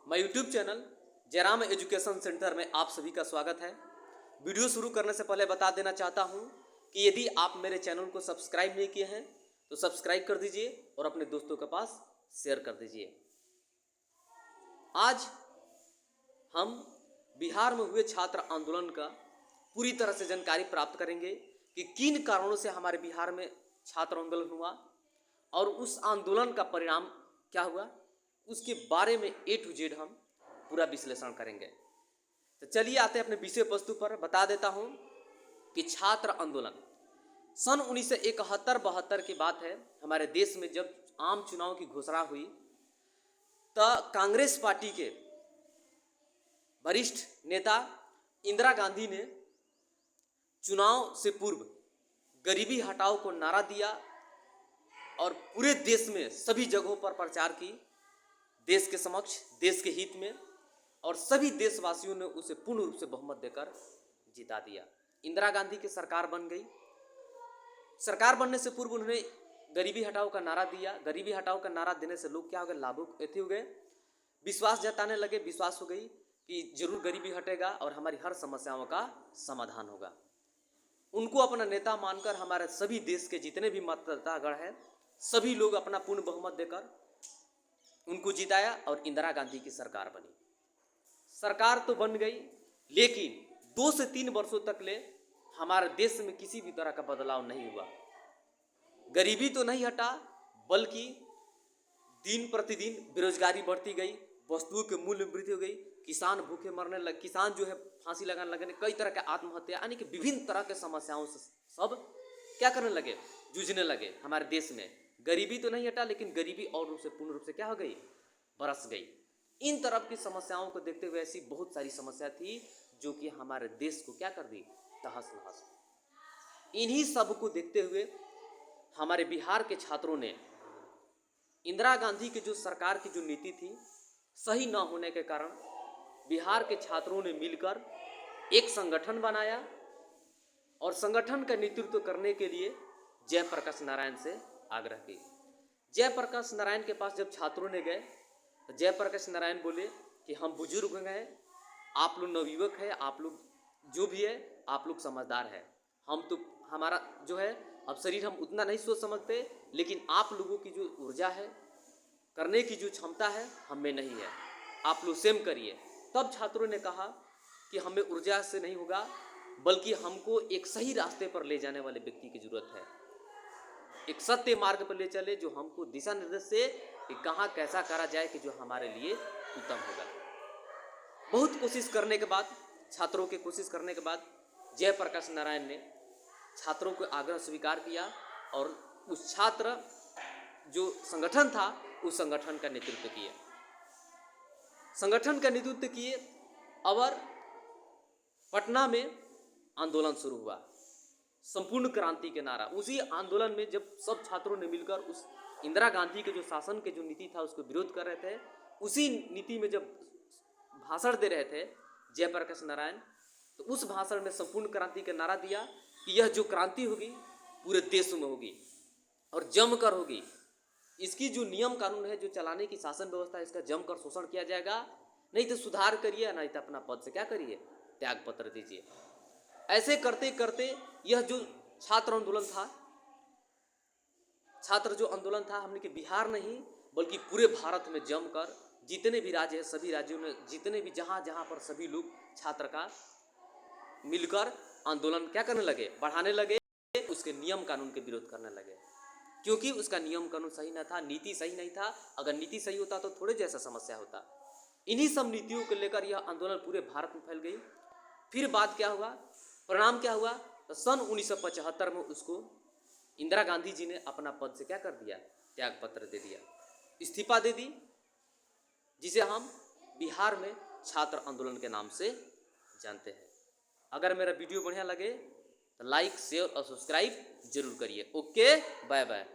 मैं YouTube channel Jairam education centre में आप सभी का स्वागत है। वीडियो शुरू करने से पहले बता देना चाहता हूं कि यदि आप मेरे चैनल को सब्सक्राइब नहीं किए हैं तो सब्सक्राइब कर दीजिए और अपने दोस्तों के पास शेयर कर दीजिए। आज हम बिहार में हुए छात्र आंदोलन का पूरी तरह से जानकारी प्राप्त करेंगे कि किन कारणों से हमारे बिहार में छात्र आंदोलन हुआ और उस आंदोलन का परिणाम क्या हुआ, उसके बारे में A to Z हम पूरा विश्लेषण करेंगे। तो चलिए आते हैं अपने विषय वस्तु पर। बता देता हूं कि छात्र आंदोलन सन 1971-72 की बात है। हमारे देश में जब आम चुनाव की घोषणा हुई तो कांग्रेस पार्टी के वरिष्ठ नेता इंदिरा गांधी ने चुनाव से पूर्व गरीबी हटाओ को नारा दिया और पूरे देश में सभी जगहों पर प्रचार की, देश के समक्ष, देश के हित में, और सभी देशवासियों ने उसे पूर्ण रूप से बहुमत देकर जिता दिया। इंदिरा गांधी की सरकार बन गई। सरकार बनने से पूर्व उन्होंने गरीबी हटाओ का नारा दिया। गरीबी हटाओ का नारा देने से लोग क्या हो गए, लाभुक हो गए, विश्वास जताने लगे, विश्वास हो गई कि जरूर गरीबी हटेगा और हमारी हर समस्याओं का समाधान होगा। उनको अपना नेता मानकर हमारे सभी देश के जितने भी मतदातागण हैं सभी लोग अपना पूर्ण बहुमत देकर उनको जिताया और इंदिरा गांधी की सरकार बनी। सरकार तो बन गई, लेकिन 2 से 3 वर्षों तक ले हमारे देश में किसी भी तरह का बदलाव नहीं हुआ। गरीबी तो नहीं हटा, बल्कि दिन प्रतिदिन बेरोजगारी बढ़ती गई, वस्तुओं के मूल्य में वृद्धि हो गई, किसान भूखे मरने लगे, किसान जो है फांसी लगाने लगे, कई तरह के आत्महत्या, यानी कि विभिन्न तरह के समस्याओं से सब क्या करने लगे, जूझने लगे। हमारे देश में गरीबी तो नहीं हटा, लेकिन गरीबी और रूप से पूर्ण रूप से क्या हो गई, बरस गई। इन तरह की समस्याओं को देखते हुए ऐसी बहुत सारी समस्या थी जो कि हमारे देश को क्या कर दी, तहस नहस। इन्हीं सब को देखते हुए हमारे बिहार के छात्रों ने इंदिरा गांधी की जो सरकार की जो नीति थी सही न होने के कारण बिहार के छात्रों ने मिलकर एक संगठन बनाया और संगठन का नेतृत्व करने के लिए जयप्रकाश नारायण से आग्रह की। जयप्रकाश नारायण के पास जब छात्रों ने गए तो जयप्रकाश नारायण बोले कि हम बुजुर्ग हैं, आप लोग नवयुवक हैं, आप लोग जो भी है आप लोग समझदार हैं, हम तो हमारा जो है अब शरीर हम उतना नहीं सोच समझते, लेकिन आप लोगों की जो ऊर्जा है, करने की जो क्षमता है हम में नहीं है, आप लोग स्वयं करिए। तब छात्रों ने कहा कि हमें ऊर्जा से नहीं होगा, बल्कि हमको एक सही रास्ते पर ले जाने वाले व्यक्ति की जरूरत है, एक सत्य मार्ग पर ले चले जो हमको दिशा निर्देश से कि कहाँ कैसा करा जाए कि जो हमारे लिए उत्तम होगा। बहुत कोशिश करने के बाद, छात्रों के कोशिश करने के बाद जयप्रकाश नारायण ने छात्रों को आग्रह स्वीकार किया और उस छात्र जो संगठन था उस संगठन का नेतृत्व किया। संगठन का नेतृत्व किए और पटना में आंदोलन शुरू हुआ, संपूर्ण क्रांति के नारा। उसी आंदोलन में जब सब छात्रों ने मिलकर उस इंदिरा गांधी के जो शासन के जो नीति था उसको विरोध कर रहे थे, उसी नीति में जब भाषण दे रहे थे जयप्रकाश नारायण, तो उस भाषण में संपूर्ण क्रांति का नारा दिया कि यह जो क्रांति होगी पूरे देश में होगी और जमकर होगी। इसकी जो नियम कानून है, जो चलाने की शासन व्यवस्था है, इसका जमकर शोषण किया जाएगा, नहीं तो सुधार करिए, नहीं तो अपना पद से क्या करिए, त्याग पत्र दीजिए। ऐसे करते करते यह जो छात्र आंदोलन था, छात्र जो आंदोलन था, हमने कि बिहार नहीं बल्कि पूरे भारत में जमकर जितने भी राज्य हैं सभी राज्यों में, जितने भी जहाँ जहाँ पर सभी लोग छात्र का मिलकर आंदोलन क्या करने लगे, बढ़ाने लगे, उसके नियम कानून के विरोध करने लगे, क्योंकि उसका नियम कानून सही न था, नीति सही नहीं था। अगर नीति सही होता तो थोड़े जैसा समस्या होता। इन्हीं सब नीतियों को लेकर यह आंदोलन पूरे भारत में फैल गई। फिर बात क्या हुआ, परिणाम क्या हुआ, तो सन 1975 में उसको इंदिरा गांधी जी ने अपना पद से क्या कर दिया, त्याग पत्र दे दिया, इस्तीफा दे दी, जिसे हम बिहार में छात्र आंदोलन के नाम से जानते हैं। अगर मेरा वीडियो बढ़िया लगे तो लाइक, शेयर और सब्सक्राइब जरूर करिए। Okay, bye bye.